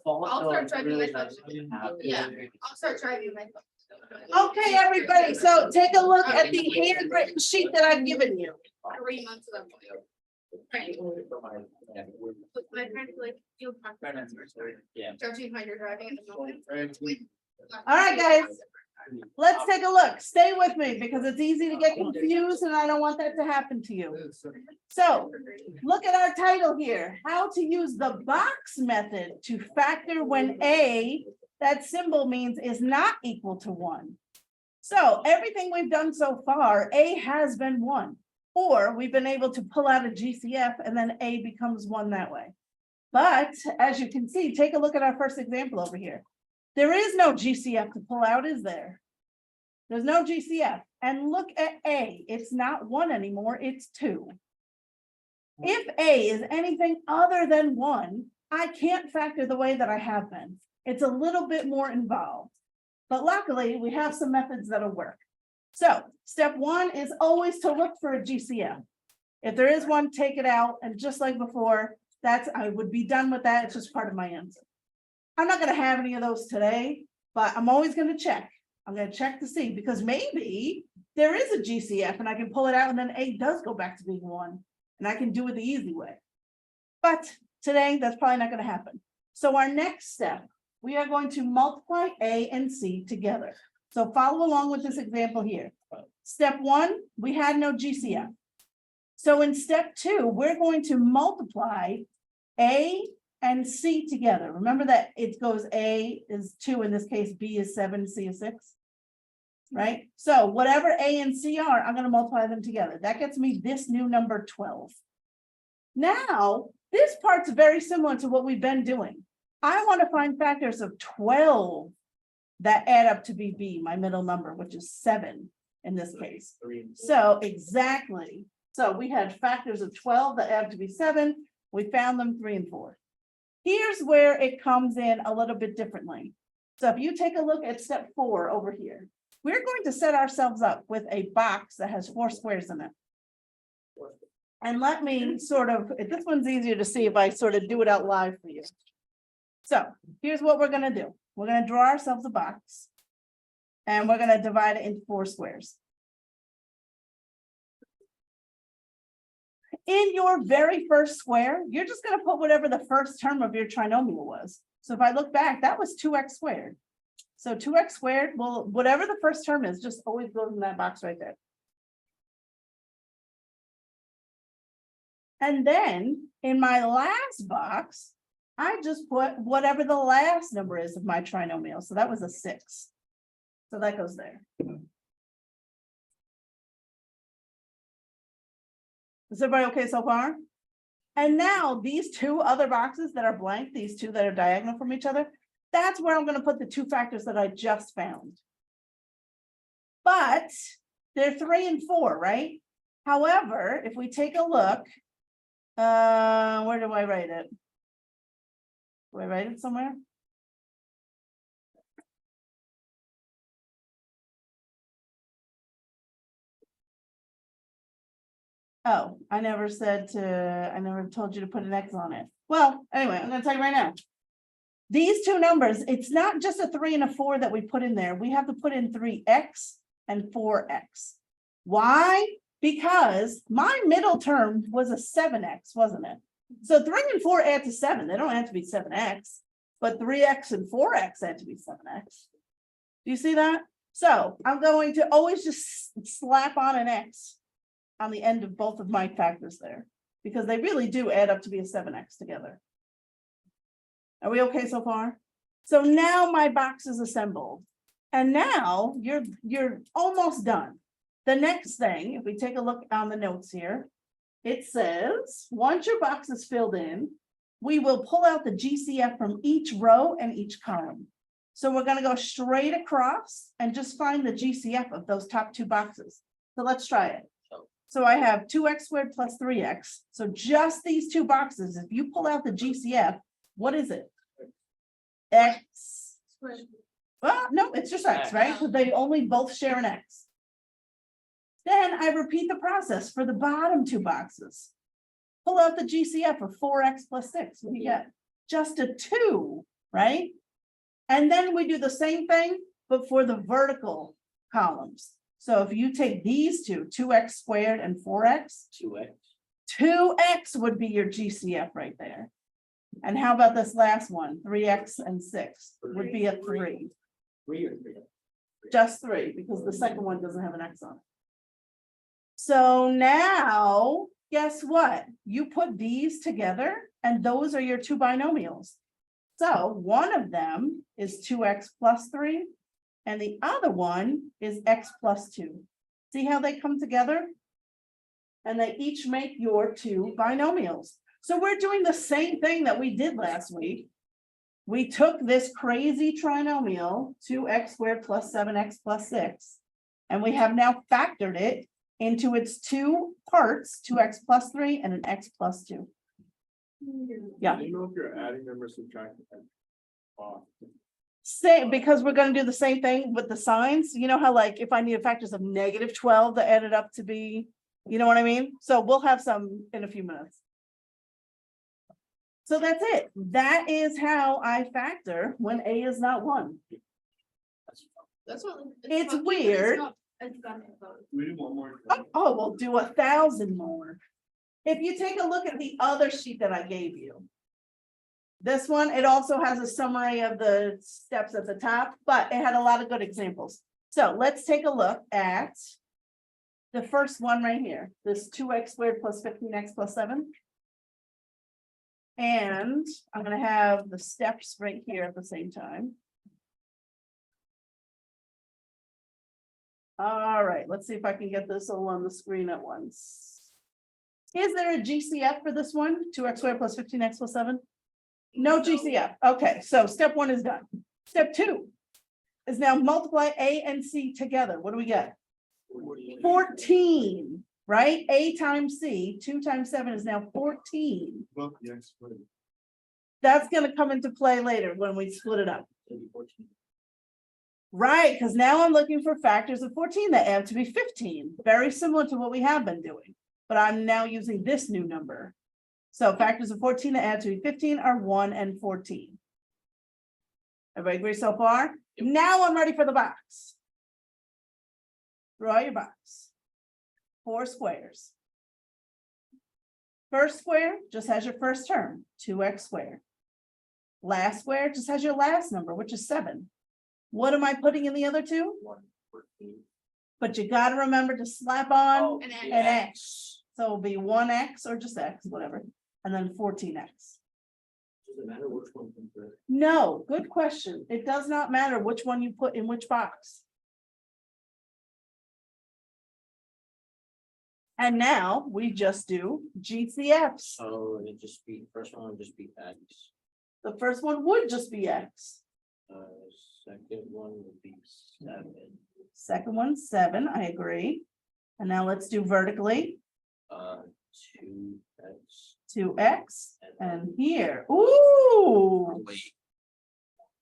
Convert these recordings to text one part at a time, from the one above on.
I'll start driving my phone. Yeah, I'll start driving my phone. Okay, everybody, so take a look at the handwritten sheet that I've given you. 3 months of them. Right. My friend like field practice. Judging how you're driving at the moment. All right, guys. Let's take a look. Stay with me because it's easy to get confused and I don't want that to happen to you. So look at our title here, how to use the box method to factor when A, that symbol means is not equal to 1. So everything we've done so far, A has been 1, or we've been able to pull out a GCF and then A becomes 1 that way. But as you can see, take a look at our first example over here. There is no GCF to pull out, is there? There's no GCF. And look at A, it's not 1 anymore, it's 2. If A is anything other than 1, I can't factor the way that I have been. It's a little bit more involved, but luckily we have some methods that'll work. So step 1 is always to look for a GCF. If there is one, take it out. And just like before, I would be done with that. It's just part of my answer. I'm not going to have any of those today, but I'm always going to check. I'm going to check to see, because maybe there is a GCF and I can pull it out and then A does go back to being 1 and I can do it the easy way. But today that's probably not going to happen. So our next step, we are going to multiply A and C together. So follow along with this example here. Step 1, we had no GCF. So in step 2, we're going to multiply A and C together. Remember that it goes A is 2, in this case, B is 7, C is 6. Right? So whatever A and C are, I'm going to multiply them together. That gets me this new number 12. Now, this part's very similar to what we've been doing. I want to find factors of 12 that add up to be B, my middle number, which is 7 in this case. So exactly. So we had factors of 12 that add up to be 7. We found them 3 and 4. Here's where it comes in a little bit differently. So if you take a look at step 4 over here, we're going to set ourselves up with a box that has 4 squares in it. And let me sort of, this one's easier to see if I sort of do it out live for you. So here's what we're going to do. We're going to draw ourselves a box and we're going to divide it into 4 squares. In your very first square, you're just going to put whatever the first term of your trinomial was. So if I look back, that was 2x squared. So 2x squared, well, whatever the first term is, just always goes in that box right there. And then in my last box, I just put whatever the last number is of my trinomial. So that was a 6. So that goes there. Is everybody okay so far? And now these 2 other boxes that are blank, these 2 that are diagonal from each other, that's where I'm going to put the 2 factors that I just found. But they're 3 and 4, right? However, if we take a look, where do I write it? Do I write it somewhere? Oh, I never told you to put an X on it. Well, anyway, I'm going to tell you right now. These 2 numbers, it's not just a 3 and a 4 that we put in there. We have to put in 3x and 4x. Why? Because my middle term was a 7x, wasn't it? So 3 and 4 add to 7. They don't have to be 7x, but 3x and 4x add to be 7x. Do you see that? So I'm going to always just slap on an X on the end of both of my factors there, because they really do add up to be a 7x together. Are we okay so far? So now my box is assembled. And now you're almost done. The next thing, if we take a look on the notes here, it says, once your box is filled in, we will pull out the GCF from each row and each column. So we're going to go straight across and just find the GCF of those top 2 boxes. So let's try it. So I have 2x squared plus 3x. So just these 2 boxes, if you pull out the GCF, what is it? X. Well, no, it's just X, right? Because they only both share an X. Then I repeat the process for the bottom 2 boxes. Pull out the GCF of 4x plus 6. What do you get? Just a 2 right? And then we do the same thing, but for the vertical columns. So if you take these two, 2x squared and 4x, 2x would be your GCF right there. And how about this last one, 3x and 6 would be a 3. Just 3, because the second one doesn't have an x on it. So now, guess what? You put these together, and those are your two binomials. So one of them is 2x plus 3, and the other one is x plus 2. See how they come together? And they each make your two binomials. So we're doing the same thing that we did last week. We took this crazy trinomial, 2x squared plus 7x plus 6, and we have now factored it into its two parts, 2x plus 3 and an x plus 2. Yeah. Do you know if you're adding them or subtracting them? Same, because we're going to do the same thing with the signs. You know how, like, if I need factors of -12 to add it up to be, you know what I mean? So we'll have some in a few minutes. So that's it. That is how I factor when A is not 1. That's what. It's weird. We do one more. Oh, we'll do 1,000 more. If you take a look at the other sheet that I gave you. This one, it also has a summary of the steps at the top, but it had a lot of good examples. So let's take a look at the first one right here, this 2x squared plus 15x plus 7. And I'm going to have the steps right here at the same time. All right, let's see if I can get this all on the screen at once. Is there a GCF for this one? 2x squared plus 15x plus 7? No GCF. Okay, so step 1 is done. Step 2 is now multiply A and C together. What do we get? 14, right? A times C, 2 times 7 is now 14. That's going to come into play later when we split it up. Right, because now I'm looking for factors of 14 that add to be 15. Very similar to what we have been doing, but I'm now using this new number. So factors of 14 that add to be 15 are 1 and 14. Everybody agree so far? Now I'm ready for the box. Draw your box. 4 squares. First square just has your first term, 2x squared. Last square just has your last number, which is 7. What am I putting in the other two? 114. But you got to remember to slap on An an x. So it'll be 1x or just x, whatever, and then 14x. Does it matter which one comes first? No, good question. It does not matter which one you put in which box. And now we just do GCFs. So it just be, first one would just be X. The first one would just be x. Second one would be 7. Second one, 7, I agree. And now let's do vertically. 2X. 2x, and here, ooh, Wait.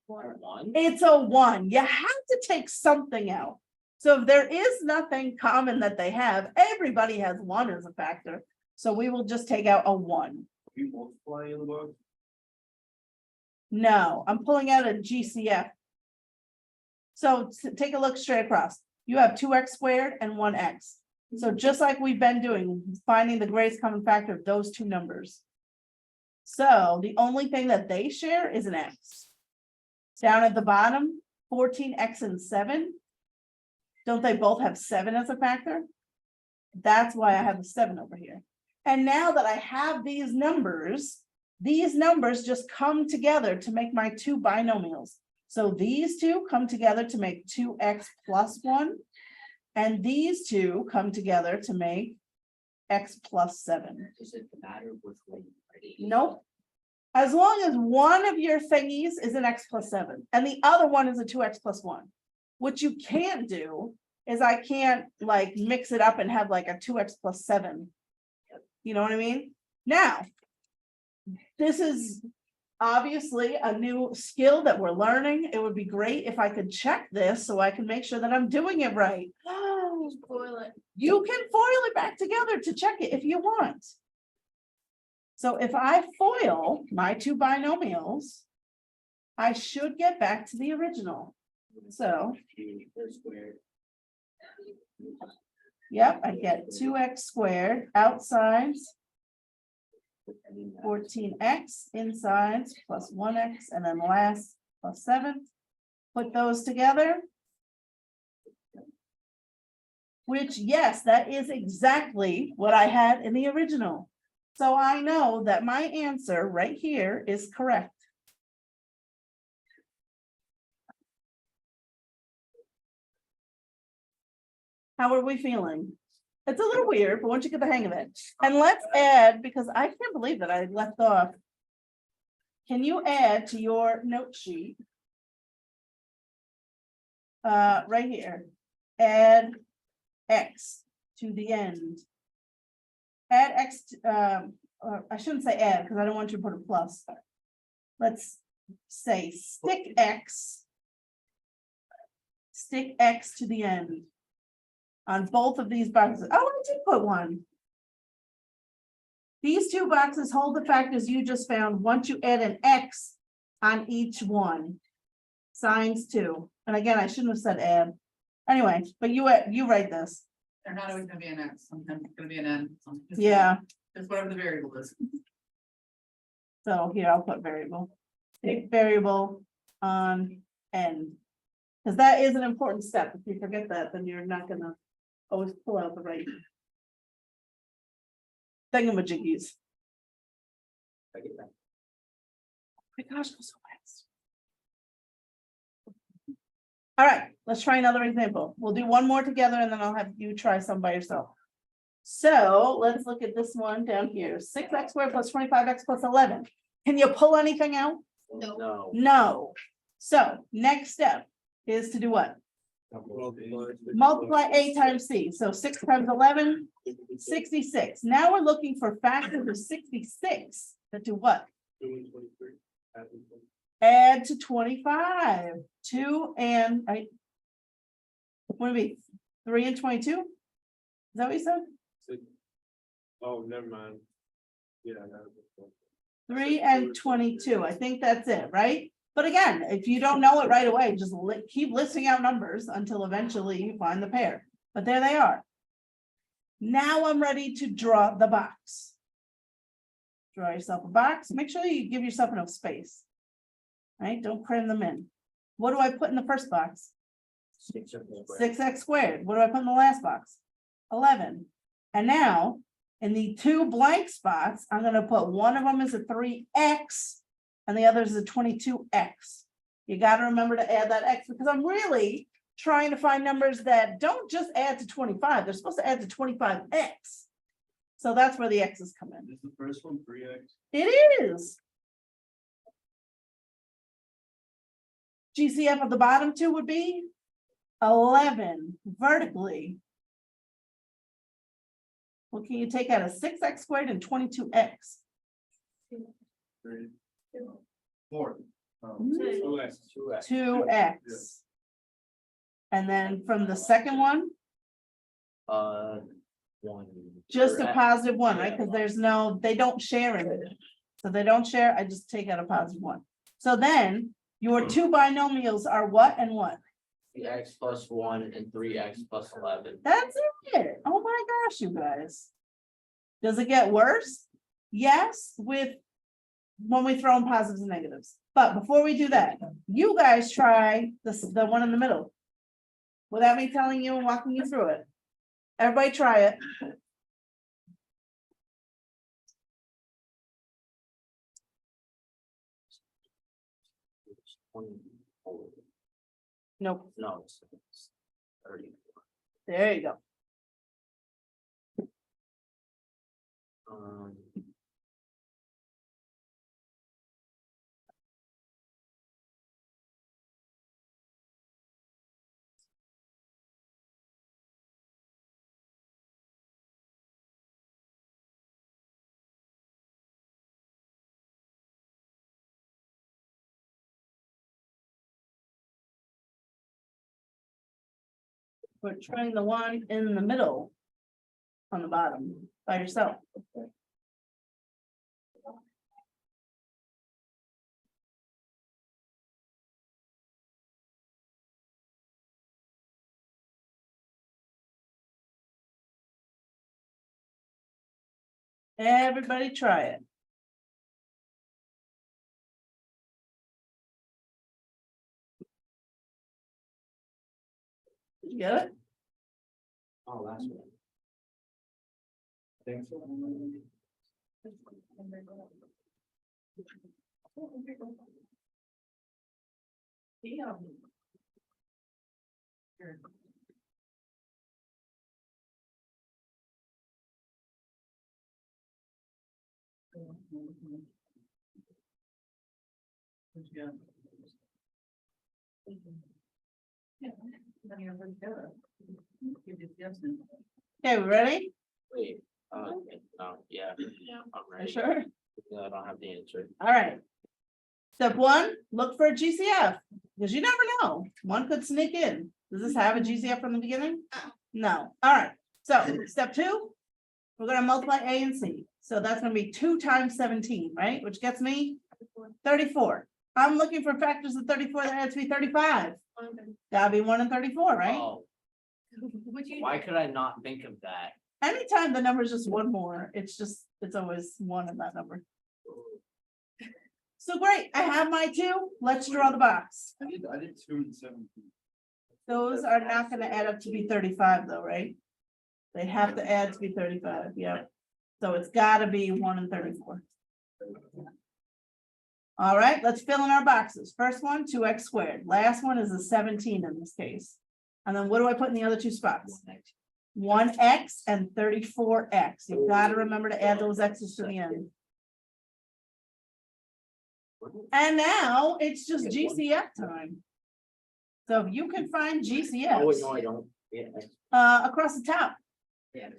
1? it's a 1. You have to take something out. So if there is nothing common that they have, everybody has 1 as a factor. So we will just take out a 1. You multiply in the box? No, I'm pulling out a GCF. So take a look straight across. You have 2x squared and 1x. So just like we've been doing, finding the greatest common factor of those two numbers. So the only thing that they share is an x. Down at the bottom, 14x and 7. Don't they both have 7 as a factor? That's why I have the 7 over here. And now that I have these numbers just come together to make my two binomials. So these two come together to make 2x plus 1. And these two come together to make x plus 7. Does it matter which way you write it? Nope. As long as one of your thingies is an x plus 7 and the other one is a 2x plus 1. What you can't do is I can't like mix it up and have like a 2x plus 7. You know what I mean? Now, this is obviously a new skill that we're learning. It would be great if I could check this so I can make sure that I'm doing it right. Foil it. You can foil it back together to check it if you want. So if I foil my two binomials, I should get back to the original. So, yep, I get 2x² outside, 14x inside plus 1x, and then last plus 7. Put those together. Which, yes, that is exactly what I had in the original. So I know that my answer right here is correct. How are we feeling? It's a little weird, but once you get the hang of it. And let's add, because I can't believe that I left off. Can you add to your note sheet? Right here, add x to the end. Add x, I shouldn't say add, because I don't want you to put a plus. Let's say stick x to the end on both of these boxes. Oh, I did put one. These two boxes hold the factors you just found once you add an x on each one. Signs 2. And again, I shouldn't have said add. Anyway, but you write this. They're not always gonna be an X, sometimes it's gonna be an N. sometimes- Yeah, It's whatever the variable is. so here I'll put variable. Take variable on end. Because that is an important step. If you forget that, then you're not gonna always pull out the right thingamajiggies. I get that. My gosh, it was so fast. All right, let's try another example. We'll do one more together and then I'll have you try some by yourself. So let's look at this one down here. 6x² plus 25x plus 11. Can you pull anything out? No. No. So next step is to do what? Multiply A times C. So 6 times 11, 66. Now we're looking for factors of 66 that do what? Add to 25. 2 and I. What would it be? 3 and 22? Is that what you said? Oh, never mind. Yeah. 3 and 22. I think that's it, right? But again, if you don't know it right away, just keep listing out numbers until eventually you find the pair. But there they are. Now I'm ready to draw the box. Draw yourself a box. Make sure you give yourself enough space. Right? Don't cram them in. What do I put in the first box? 6x². What do I put in the last box? 11. And now in the 2 blank spots, I'm going to put one of them as a 3x and the other is a 22x. You got to remember to add that x because I'm really trying to find numbers that don't just add to 25. They're supposed to add to 25x. So that's where the x's come in. Is the first one 3x? It is. GCF of the bottom 2 would be 11 vertically. What can you take out of 6x² and 22x? 3. 4. Mm. 2x. 2x. And then from the second one, 1. just a Or positive 1, right? Because there's no, they don't share in it. So they don't share, I just take out a positive 1. So then your 2 binomials are what and what? x plus 1 and 3x plus 11. That's it. Oh my gosh, you guys. Does it get worse? Yes, with when we throw in positives and negatives. But before we do that, you guys try the one in the middle. Without me telling you and walking you through it. Everybody try it. It's 24. Nope. No, it's 30. There you go. Um, We're trying the one in the middle. On the bottom by yourself. Everybody try it. You get it? Oh, last one. Thanks. Okay, we ready? Wait, no, yeah. I'm You ready. sure? No, I don't have the answer. All right. Step one, look for a GCF, because you never know, one could sneak in. Does this have a GCF from the beginning? No, all right, so step two, we're gonna multiply A and C, so that's gonna be 2 times 17, right, which gets me 34. I'm looking for factors of 34 that adds to be 35, gotta be 1 and 34, right? Oh, why could I not think of that? Anytime the number is just one more, it's always one in that number. So great, I have my 2, let's draw the box. I did 2 and 17. Those are not gonna add up to be 35 though, right? They have to add to be 35, yeah. So it's gotta be 1 and 34. All right, let's fill in our boxes. First one, 2x squared. Last one is a 17 in this case. And then what do I put in the other 2 spots? 1x and 34x. You gotta remember to add those x's to the end. And now it's just GCF time. So if you can find Oh, wait, GCFs, no, I don't. Yeah. across the top, Yeah.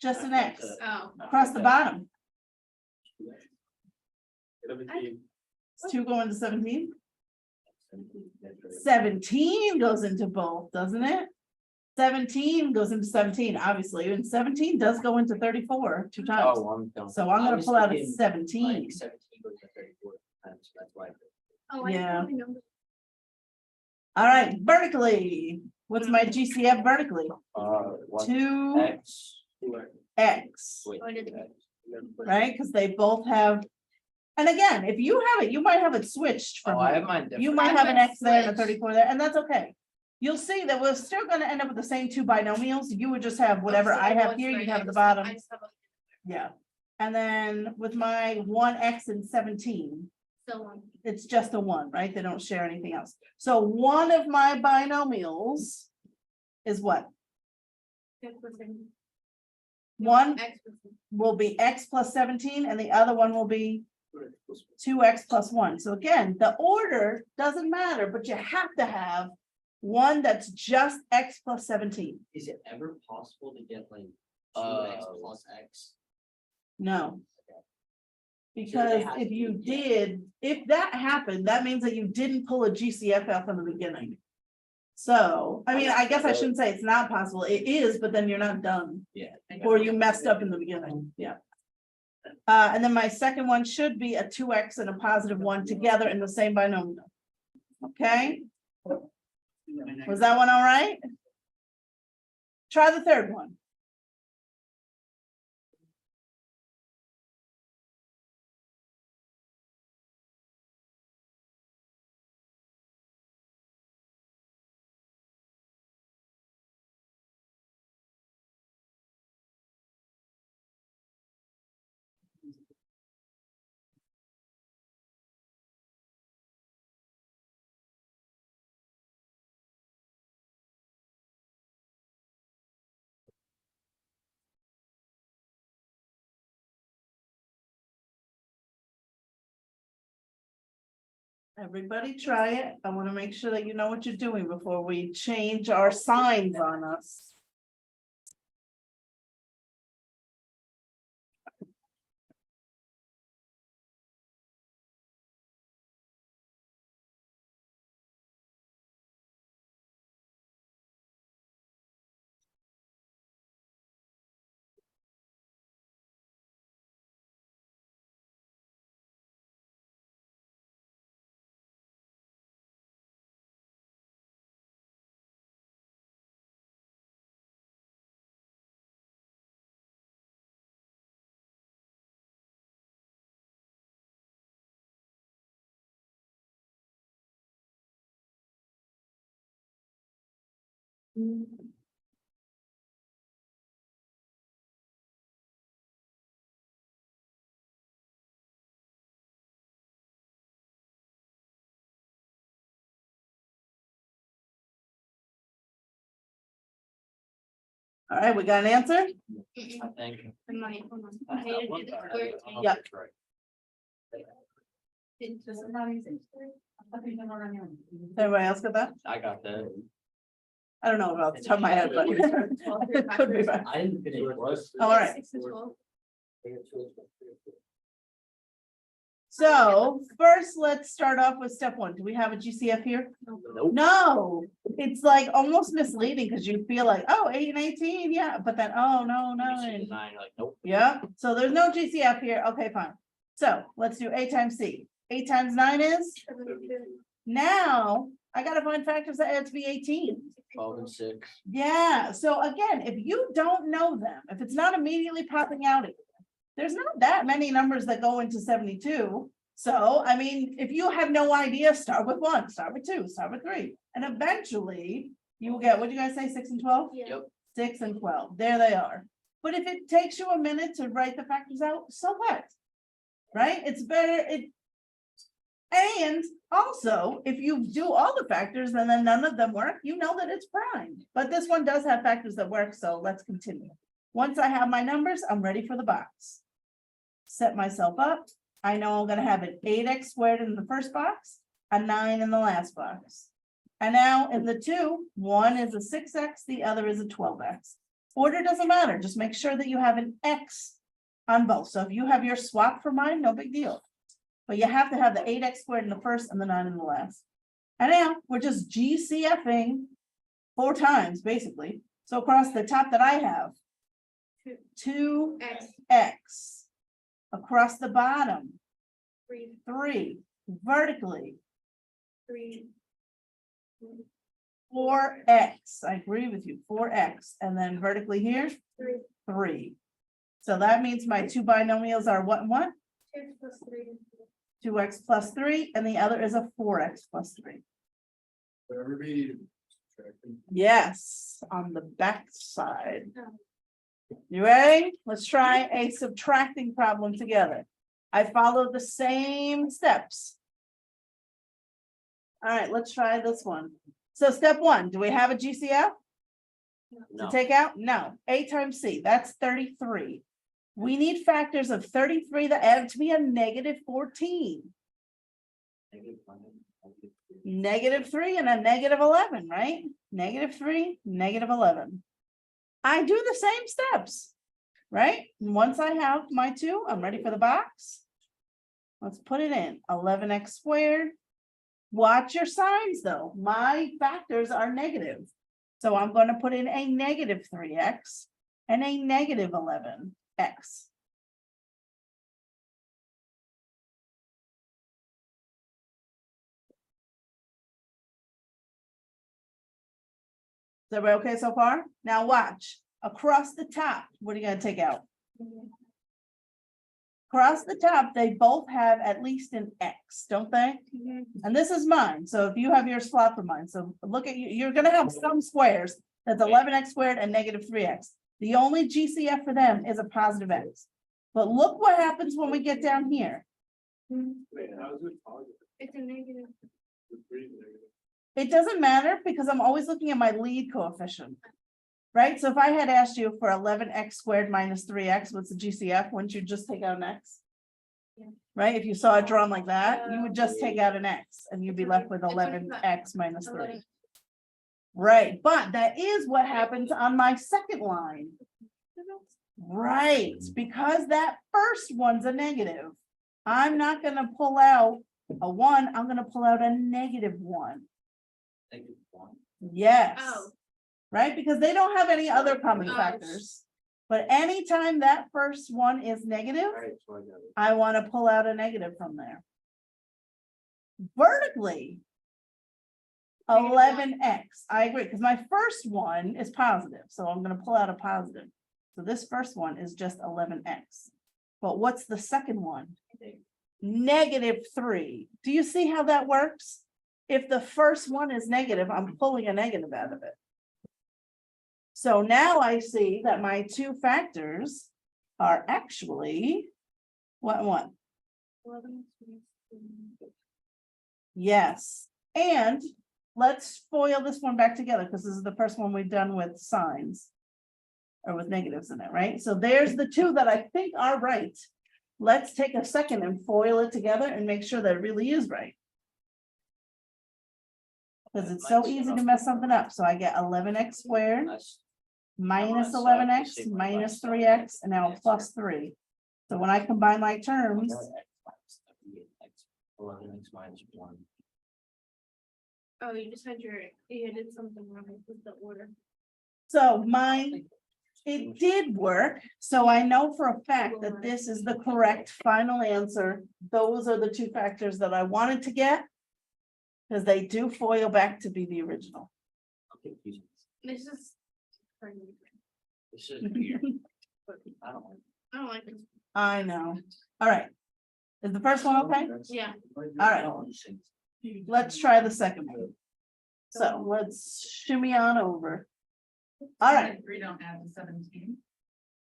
just an X, Oh. across the bottom, 17. it's 2 going to 17. 17 goes into both, doesn't it? 17 goes into 17, obviously, and 17 does go into 34 2 times. Oh, I'm done. So I'm I gonna was pull out a thinking, 17. like, 17 goes to 34 times, that's why. Oh, Yeah. I know. All right, vertically, what's my GCF vertically? What? 2x, X. Wait, I did- X. right? Because they both have. And again, if you have it, you might have it switched from. Oh, I have mine different. You might I have an would X there and a switch. 34 there, and that's okay. You'll see that we're still gonna end up with the same 2 binomials. You would just have whatever I have here, you have at the bottom. I just have a Yeah. And then with my 1x and 17, so one. it's just a 1, right? They don't share anything else. So one of my binomials is what? One will be x plus 17 and the other one will be 2x plus 1. So again, the order doesn't matter, but you have to have one that's just x plus 17. Is it ever possible to get like 2x plus x? No. Sure, Because they have if to, you yeah. did, if that happened, that means that you didn't pull a GCF out from the beginning. So, I mean, I guess I shouldn't say it's not possible. It is, but then you're not done. Yeah. Or you messed up in the beginning, yeah. And then my second one should be a 2x and a positive 1 together in the same binomial. Okay, was that one all right? Try the third one. Everybody try it. I want to make sure that you know what you're doing before we change our signs on us. All right, we got an answer? I think. The money, hold on. I hated it, it's weird. Yeah. It's just not easy. Everybody else got that? I got that. I don't know about the top of my head, but it could be right. I didn't finish. All right. 6 and 12. So first, let's start off with step one. Do we have a GCF here? Nope. No, it's like almost misleading because you feel like, oh, 8 and 18, yeah, but then, oh, no, You see the 9. 9, like, nope. Yeah, so there's no GCF here. Okay, fine. So let's do A times C. 8 times 9 is, 72. now I gotta find factors that add to be 18. 12 and 6. Yeah, so again, if you don't know them, if it's not immediately popping out at you, there's not that many numbers that go into 72. So, I mean, if you have no idea, start with 1, start with 2, start with 3, and eventually you will get, what do you guys say, 6 and 12? Yeah. Yep. 6 and 12, there they are. But if it takes you a minute to write the factors out, so what? Right? It's better, and also, if you do all the factors and then none of them work, you know that it's primed. But this one does have factors that work, so let's continue. Once I have my numbers, I'm ready for the box. Set myself up. I know I'm gonna have an 8x squared in the first box, a 9 in the last box. And now in the 2, one is a 6x, the other is a 12x. Order doesn't matter, just make sure that you have an x on both. So if you have your swap for mine, no big deal. But you have to have the 8x squared in the first and the 9 in the last. And now we're just GCFing 4 times, basically. So across the top that I have, 2x. Across the bottom, 3, 3. Vertically, 3. 4x. I agree with you, 4x. And then vertically here, 3. 3. So that means my 2 binomials are what and what? 2 plus 3. 2x plus 3, and the other is a 4x plus 3. Whatever be. Yes, on the back side. You ready? Let's try a subtracting problem together. I followed the same steps. All right, let's try this one. So step 1, do we have a GCF to No. take out? No. A times C, that's 33. We need factors of 33 that add to be a negative 14. Negative 3 and a negative 11, right? Negative 3, negative 11. I do the same steps, right? And once I have my 2, I'm ready for the box. Let's put it in, 11x squared. Watch your signs though. My factors are negative. So I'm going to put in a negative 3x and a negative 11x. Is everybody okay so far? Now watch, across the top, what are you gonna take out? Across the top, they both have at least an X, don't they? And this is mine, so if you have yours, swap for mine, so look at you, you're gonna have some squares, that's 11x squared and negative 3x. The only GCF for them is a positive X. But look what happens when we get down here. Wait, how is it positive? It's a negative. It's pretty negative. It doesn't matter because I'm always looking at my lead coefficient. Right, so if I had asked you for 11x squared minus 3x, what's the GCF? Wouldn't you just take out an X? Yeah. Right, if you saw it drawn like that, you would just take out an X and you'd be left with It's 11x minus 3. 11. Right, but that is what happens on my second line. Right, because that first one's a negative. I'm not gonna pull out a 1, I'm gonna pull out a negative 1. Yes. Oh. Right, because they don't have any other common Oh. factors. But anytime that first one is negative, Alright, so I got it. I want to pull out a negative from there. Vertically, 11x, I agree, because my first one is positive, so I'm gonna pull out a positive. So this first one is just 11x. But what's the second one? Negative 3. Do you see how that works? If the first one is negative, I'm pulling a negative out of it. So now I see that my two factors are actually what and what? 11. Yes, and let's FOIL this one back together because this is the first one we've done with signs. Or with negatives in it, right? So there's the two that I think are right. Let's take a second and FOIL it together and make sure that it really is right. Because it's so easy to mess something up. So I get 11x squared minus 11x minus 3x and now plus 3. So when I combine my terms, 11x minus 1. Oh, you just had you did something wrong with the order. so it did work. So I know for a fact that this is the correct final answer. Those are the two factors that I wanted to get. Because they do FOIL back to be the original. This is. This is weird. I don't like. I don't like this. I know. All right. Is the first one okay? Yeah. All right. Let's try the second one. So let's shimmy on over. All right. 3 don't add to 17.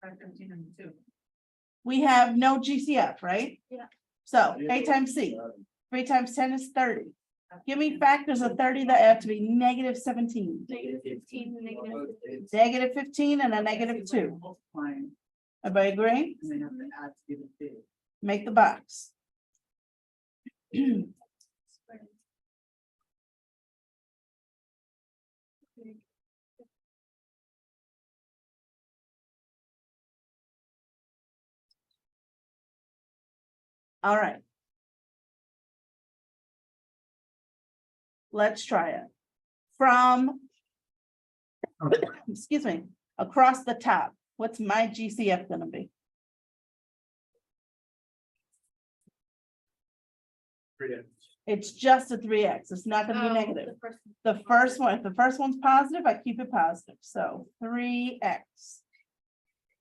5, 15, and 2. We have no GCF, right? Yeah. So A times C, 3 times 10 is 30. Give me factors of 30 that have to be negative 17. Negative 15, negative. Negative 15 and a negative 2. Multiplying, Everybody agree? and they have to add to give it big. Make the box. All right. Let's try it. From, excuse me, across the top, what's my GCF gonna be? It's just a 3x. It's not gonna be negative. The first one, if the first one's positive, I keep it positive. So 3x.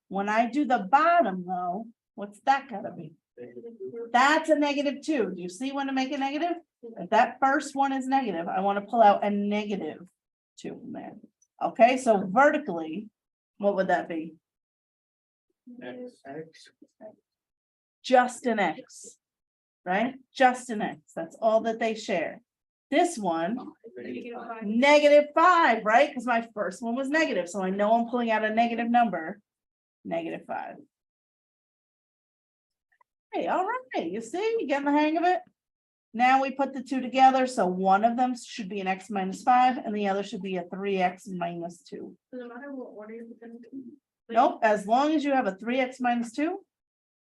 When I do the bottom though, what's that gotta be? That's a negative 2. Do you see when to make it negative? If that first one is negative, I want to pull out a negative 2 from there. Okay, so vertically, what would that be? Just an x, right? Just an x. That's all that they share. This one, negative 5, right? Because my first one was negative. So I know I'm pulling out a negative number, negative 5. Hey, all right, you see, you getting the hang of it? Now we put the two together, so one of them should be an x minus 5, and the other should be a 3x minus 2. So no matter what order you're gonna do. Nope, as long as you have a 3x minus 2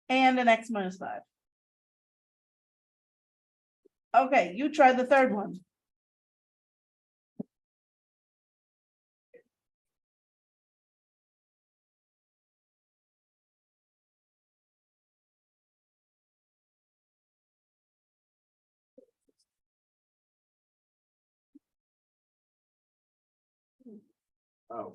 and an x minus 5. Okay, you try the third one. Oh.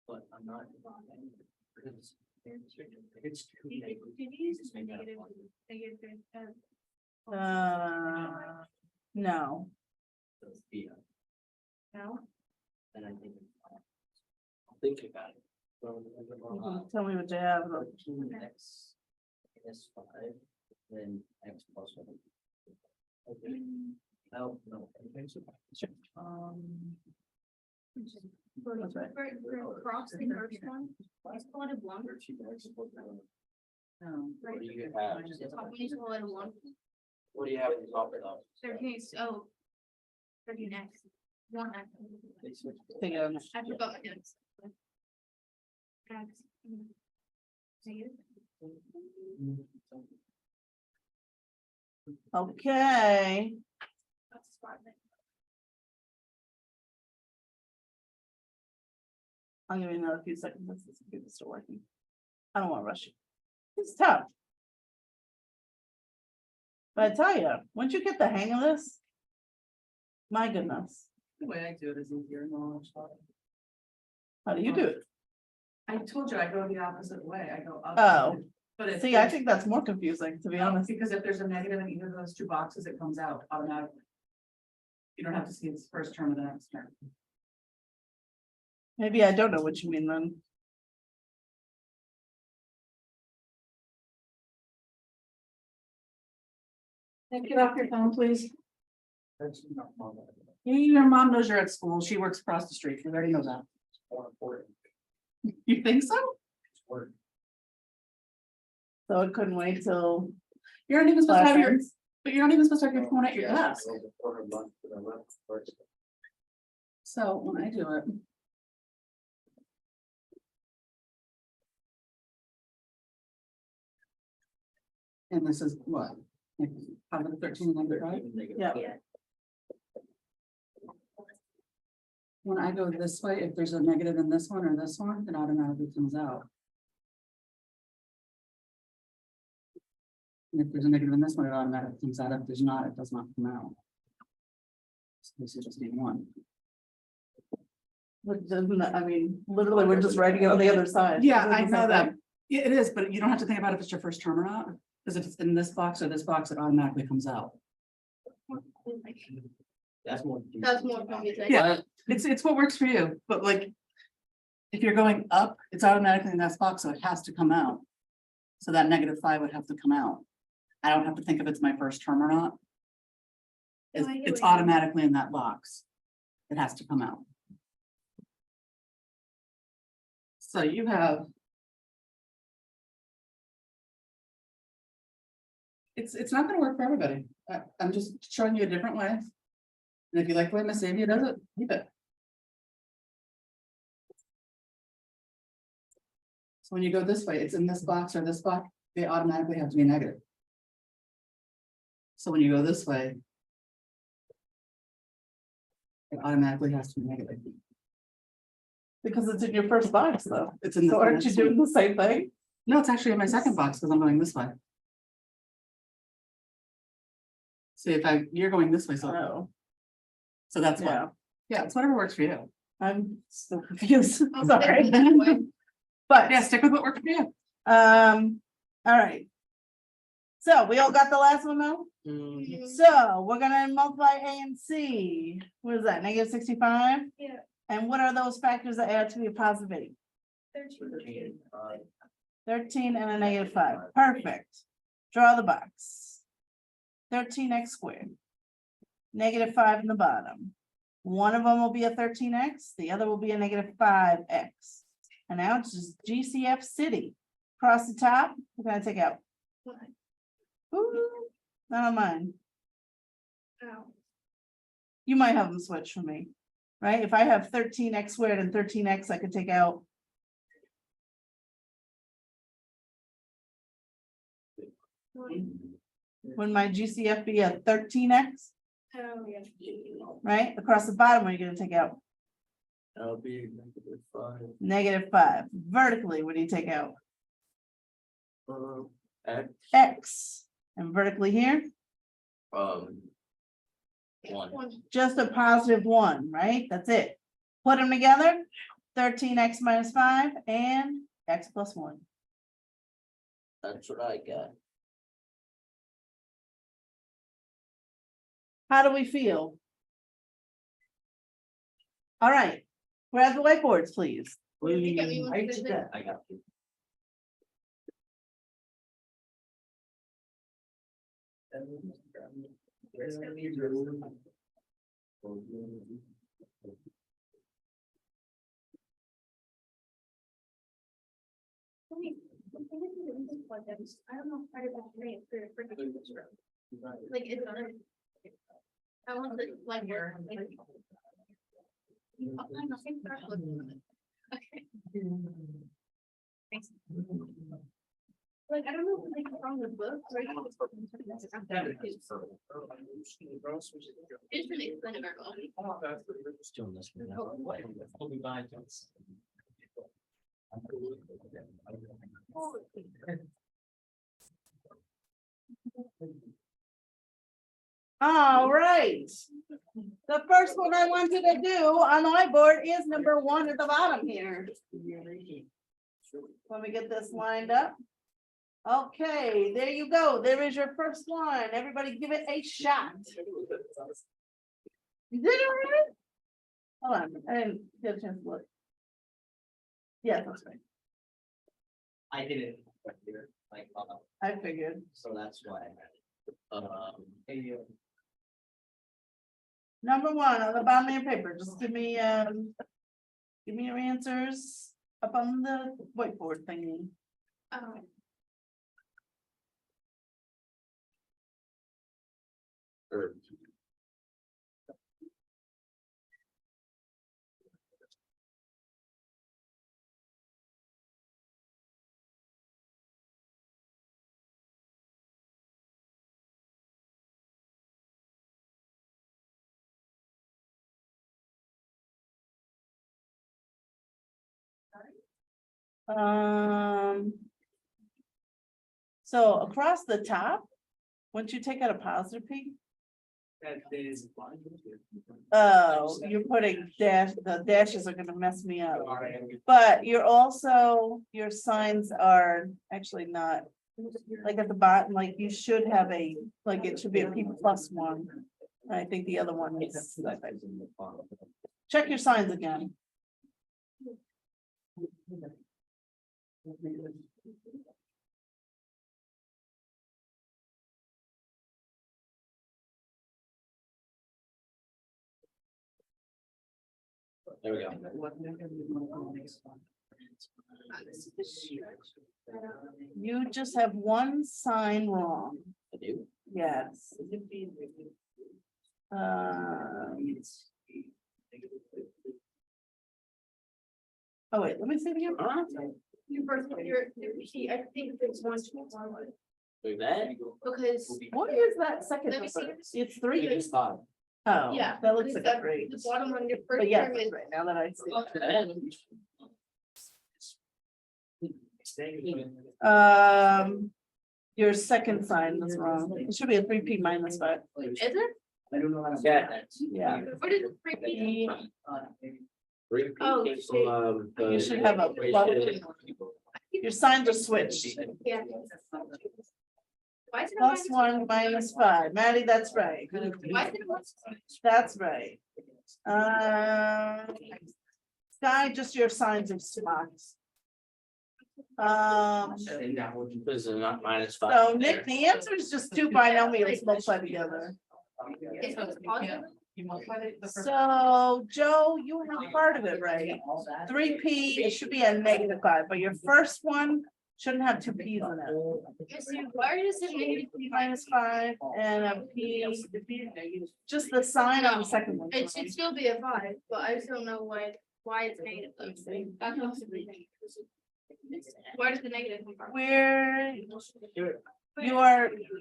But I'm not. Because it's too Did negative. you use negative? No. Yeah, No. and I think. I'll think about it. Tell me what you have. X minus 5, then x plus 1. Okay. Oh, no. That's right. Cross the first one. It's called a one. No. What do you have? Top one is called a one. What do you have at the top of that? 13, oh. 13x. One x. They switched it. Take it on. I forgot my notes. X. See it? Okay, That's a spot. I'll give you another few seconds. Let's see if it's still working. I don't want to rush you. It's tough. But I tell you, once you get the hang of this, my goodness, The way I do it is easier and more. how do you do it? I told you I go the opposite way. I go up. Oh. But if. See, I think that's more confusing, to be honest. Because if there's a negative in either of those two boxes, it comes out automatically. You don't have to see its first term or the next term. Maybe I don't know what you mean then. Get off your phone, please. Your mom knows you're at school. She works across the street. You already know that. More important. You think so? It's work. So it couldn't wait till. You're not even supposed to have your, lessons. but you're not even supposed to have your phone at your Yeah, desk. so the quarter lunch to the left first. So when I do it. And this is what? Like, out of the 1300, right? Yeah. When I go this way, if there's a negative in this one or this one, it automatically comes out. And if there's a negative in this one, it automatically comes out. If there's not, it does not come out. So this is just one. Which doesn't, I mean, literally, we're just writing it on the other side. Yeah, It's I the know same that. thing. Yeah, it is, but you don't have to think about if it's your first term or not, because if it's in this box or this box, it automatically comes out. That's more. That's more confusing. Yeah. It's what works for you, but like. If you're going up, it's automatically in that box, so it has to come out. So that -5 would have to come out. I don't have to think if it's my first term or not. It's, Oh, I get it's what you mean. automatically in that box. It has to come out. So you have. It's not gonna work for everybody. I'm just showing you a different way. And if you like the way Miss Avia does it, keep it. So when you go this way, it's in this box or this box, they automatically have to be negative. So when you go this way. It automatically has to be negative. Because it's in your first box though. It's in the. So aren't you doing the same thing? No, it's actually in my second box because I'm going this way. See, you're going this way, so Oh, that's why. yeah, Yeah, it's whatever works for you. I'm still confused, I'll sorry. stick with that way. But, Yeah, stick with what works for you. all right. So we all got the last one though? Mhm. So we're gonna multiply A and C. What is that, -65? Yeah. And what are those factors that add to be a positive 8? 13. 13 and a -5, perfect. Draw the box. 13x squared. -5 in the bottom. One of them will be a 13x, the other will be a -5x. And now it's just GCF city. Across the top, we're gonna take out. Ooh, not on mine. Oh. You might have them switch for me, right? If I have 13x squared and 13x, I could take out. Would my GCF be a 13x, Oh, yeah. right? Across the bottom, what are you gonna take out? That'll be -5. -5. Vertically, what do you take out? X, X. And vertically here, 1. just a +1, right? That's it. Put them together, 13x - 5 and x + 1. That's what I got. How do we feel? All right, grab the whiteboards, please. You get me one Right for to the- that. I got you. I don't know how to train for like it's not. I want it like your. Okay. Thanks. Like, I don't know, like, from the book, right? It's really explain it very well. Still listening. We'll be buying things. All right. The first one I want you to do on my board is number 1 at the bottom here. Let me get this lined up. Okay, there you go. There is your first one. Everybody give it a shot. You did it already? Hold on, I didn't get a chance to look. Yeah, that's right. I did it. Like, I figured. so that's why. Number 1 on the bottom of your paper, just give me your answers up on the whiteboard thingy. So across the top, once you take out a positive P, oh, you're putting dash, the dashes are gonna mess me up. But you're also, your signs are actually not, like at the bottom, like you should have a, like it should be a P +1. I think the other one is, check your signs again. There we go. You just have one sign wrong. I do. Yes. Oh, wait, let me see it again. Your first one, your key, I think it's 1, 2, 1. Look at that. Because. What is that second Let me see. number? It's 3. It's five. Oh, Yeah. that looks like a that- 3. The bottom one, your first But yes, term that's is. right, now that I see. Your second sign is wrong. It should be a 3P -5. Is it? I don't know how to. Yeah. Yeah. What is it? Repeat. Oh, You should have a plus. Your signs are switched. Yeah. Why is it a +1 -5. Maddie, that's right. Why is it a minus? That's right. Sky, just your signs of spots. This is not -5. So Nick, the answer is just 2 binomials multiplied together. It's positive. So Joe, you have part of it right. 3P, it should be a -5, but your first one shouldn't have 2 P's in it. Why is it negative? P -5 and a P, just the sign on the second one. It should still be a 5, but I just don't know why it's negative. That's also negative. Why does the negative come from? Where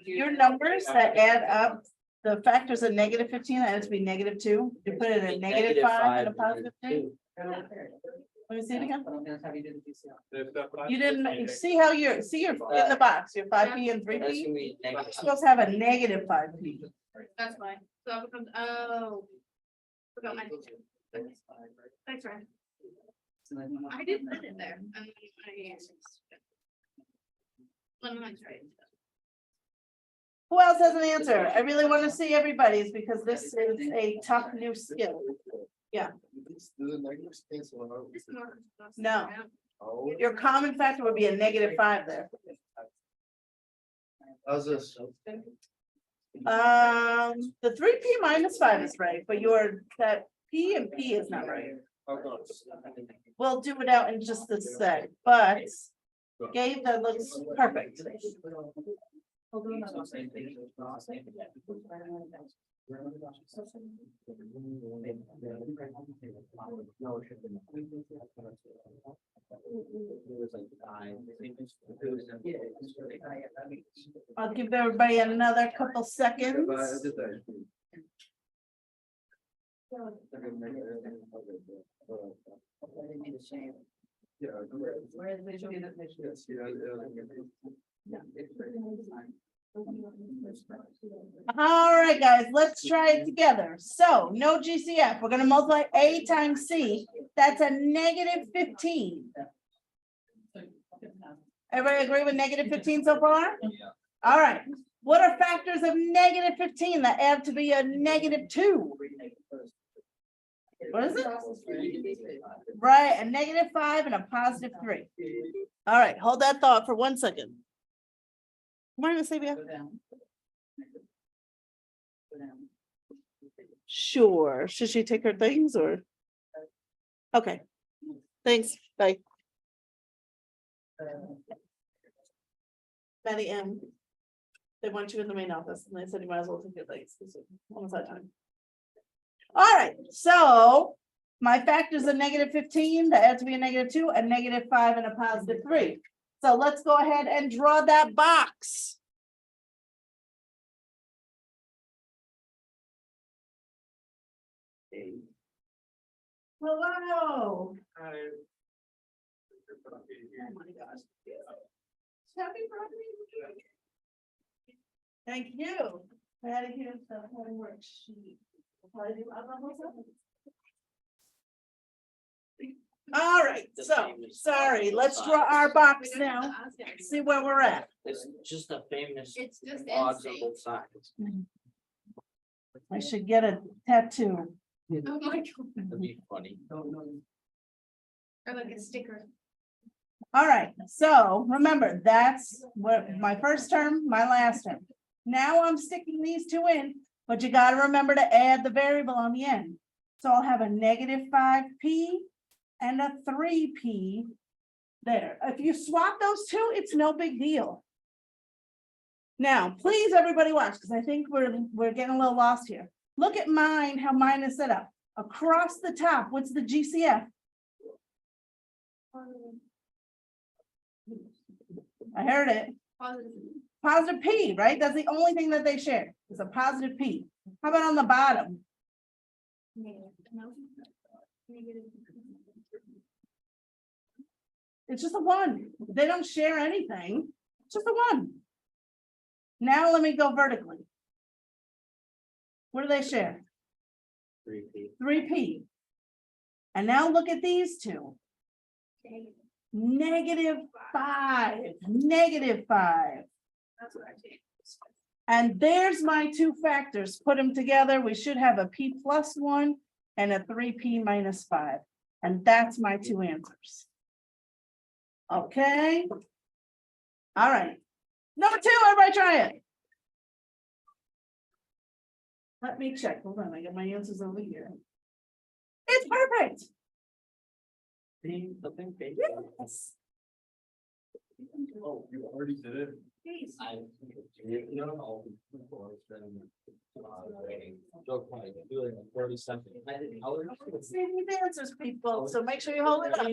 your numbers that add up, the factors of -15, that has to be -2. You put it in -5 and a +2. Let me see it again. You didn't, you see how you're in the box, your 5P and That's 3P, gonna be you're negative. supposed to have a -5P. That's fine. So it becomes, oh. Forgot my. Thanks, Ryan. I did put it there. Mine's right. Who else has an answer? I really want to see everybody's because this is a tough new skill. No. Your common factor would be a -5 there. How's this? The 3P -5 is right, but that P and P is not right. We'll do it out in just a sec, but Gabe, that looks perfect. I'll give everybody another couple seconds. All right, guys, let's try it together. So no GCF, we're gonna multiply A times C. That's a -15. Everybody agree with -15 so far? All right, what are factors of -15 that add to be a -2? What is it? Right, a -5 and a +3. All right, hold that thought for 1 second. Morning, Sabia. Sure, should she take her things or? Okay, thanks, bye. Betty M. They want you in the main office and they said you might as well take your things. It's almost that time. All right, so my factors are -15, that adds to be a -2, a -5 and a +3. So let's go ahead and draw that box. Hello. Hi. Oh my gosh. Happy birthday. Thank you. I had to hear the homework sheet. All right, so, sorry, let's draw our box now, see where we're at. It's just a famous It's just odds on insane. both sides. I should get a tattoo. Oh my God. That'd be funny. Or like a sticker. All right, so remember, that's what my first term, my last term. Now I'm sticking these two in, but you gotta remember to add the variable on the end. So I'll have a -5p and a 3p there. If you swap those two, it's no big deal. Now, please, everybody watch, because I think we're getting a little lost here. Look at mine, how mine is set up. Across the top, what's the GCF? I heard it. Positive P, right? That's the only thing that they share. It's a positive P. How about on the bottom? It's just a 1. They don't share anything. It's just a 1. Now let me go vertically. What do they share? 3P. 3p. And now look at these two. -5, -5. That's what I think. And there's my two factors. Put them together. We should have a p + 1 and a 3p - 5. And that's my two answers. Okay. All right. Number 2, everybody try it. Let me check. Hold on, I got my answers over here. It's perfect. Yes. Oh, you already did it? Please. See these answers, people. So make sure you hold it up.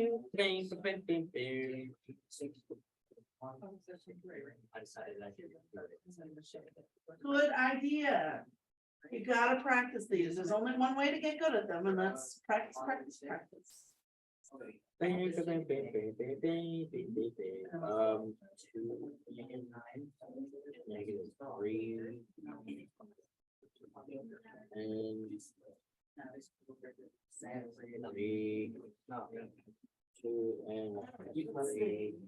Good idea. You gotta practice these. There's only one way to get good at them, and that's practice, practice, practice. 2 -3 and 3 2 and 3 plus 3.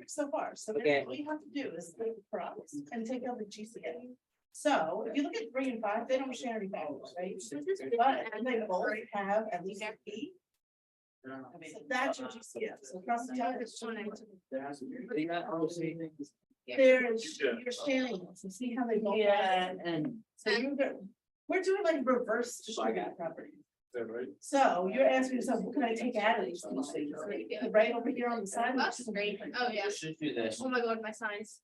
So far, so Okay. what we have to do is take the props and take out the GCA. So if you look at 3 and 5, they don't share any values, right? But they both have at least a P. So that's your GCF. So across the top, it's there's your sharing. So see how they both. Yeah, and So we're doing like reverse distributed properties. that right? So you're asking yourself, what can I take out of these things? Right over here on the side. That's great. Oh, yeah. Should do this. Oh my god, my signs.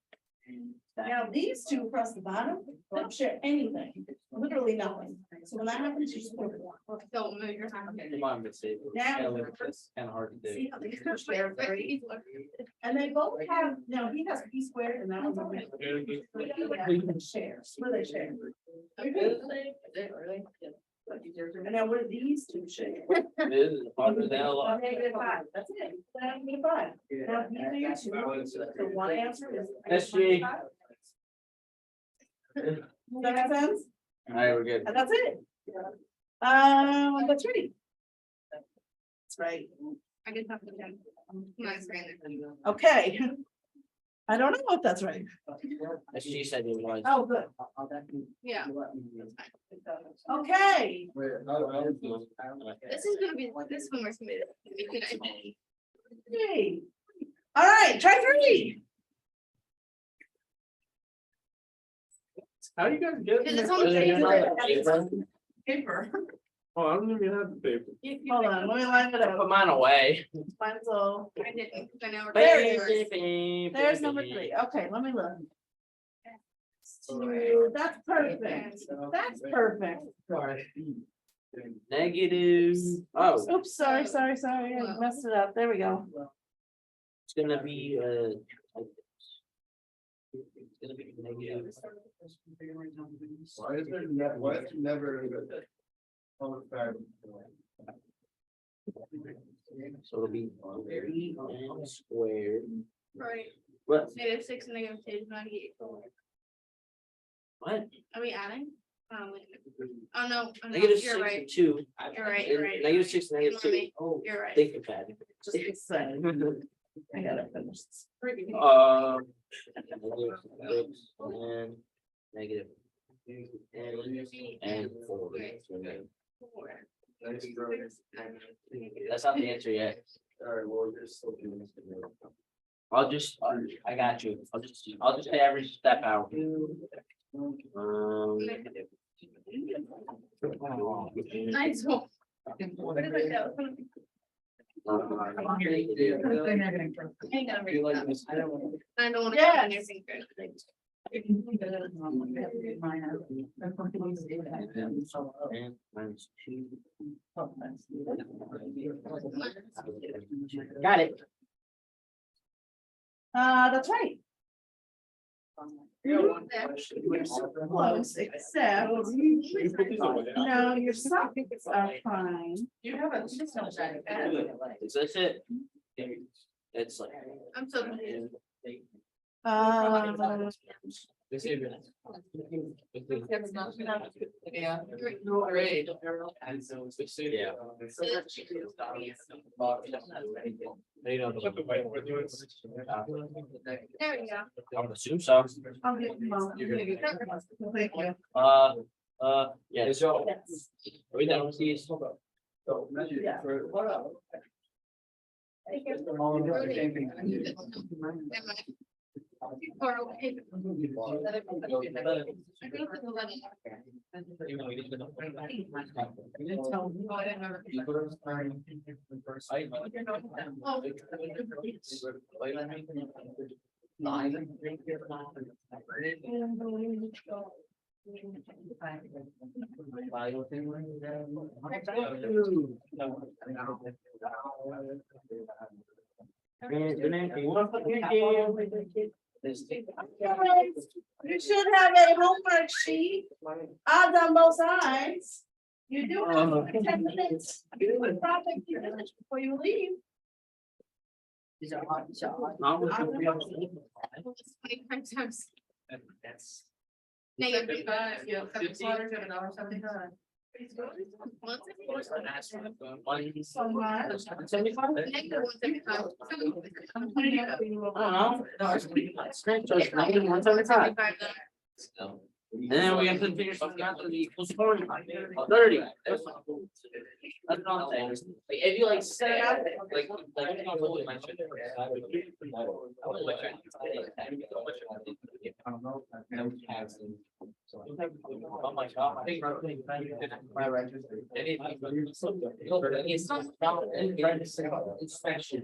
Now, these two across the bottom, don't share anything, literally nothing. So when that happens, you just put it on. Don't move your hand. Come on, Missy. Now- It's kind of hard to do. See how these two share, right? And they both have, no, he has P squared and that one's over here. Share, split they share. And now what are these two share? This is harder than a lot. -5, that's it. -5. Now, these are your two. So one answer is. SG. Does that make sense? All right, we're good. And that's it. That's right. That's right. I did have to check. Nice, Brandon. Okay. I don't know if that's right. As she said it was. Oh, good. Yeah. Okay. Wait, This is gonna be, this one was made. Hey. All right, try 3. How do you guys get? Because it's on the it? Paper. Oh, I don't even have the paper. Hold on, let me line it up. Put mine away. Mine's all. I didn't, I know. There it is. There's number 3. Okay, let me look. That's perfect. That's perfect. Negative. Oh, Oops, sorry, I messed it up. There we go. it's gonna be it's gonna be negative. Why is it never? So it'll be 3 squared. Right, What? -6 and -2 is 98. What? Are we adding? Wait. Oh, no, oh, no, Negative you're 6 right. and 2. You're right, you're right. Negative 6 and negative Ignore 2. me. Oh, You're right. think about it. Just the same. I gotta finish this. Negative 6 and negative. And 4. That's not the answer yet. All right, well, you're still doing this. I got you. I'll just say every step out. Nice one. What did I go? I ain't gonna read that. I don't wanna. Yes. On your finger. And minus 2. Got it. That's right. You're so close, except. No, your sockets are fine. Is this it? It's like. I'm so confused. Yeah. There we go. I would assume so. I'll get them all. Thank you. Yeah. Yes. Are we done with these? Yeah. Thank you. Or, okay. You should have a homework sheet. Odds on both sides. You do have 10 minutes. to do a project you finish before you leave. These are hot. 25 times. Negative. Yeah. So much. Negative 175. And then we have to figure something out that equals 40. 30. That's what I'm saying. Like, if you like say, like. Oh my God. I think my register. Anything. It's not. Inspection.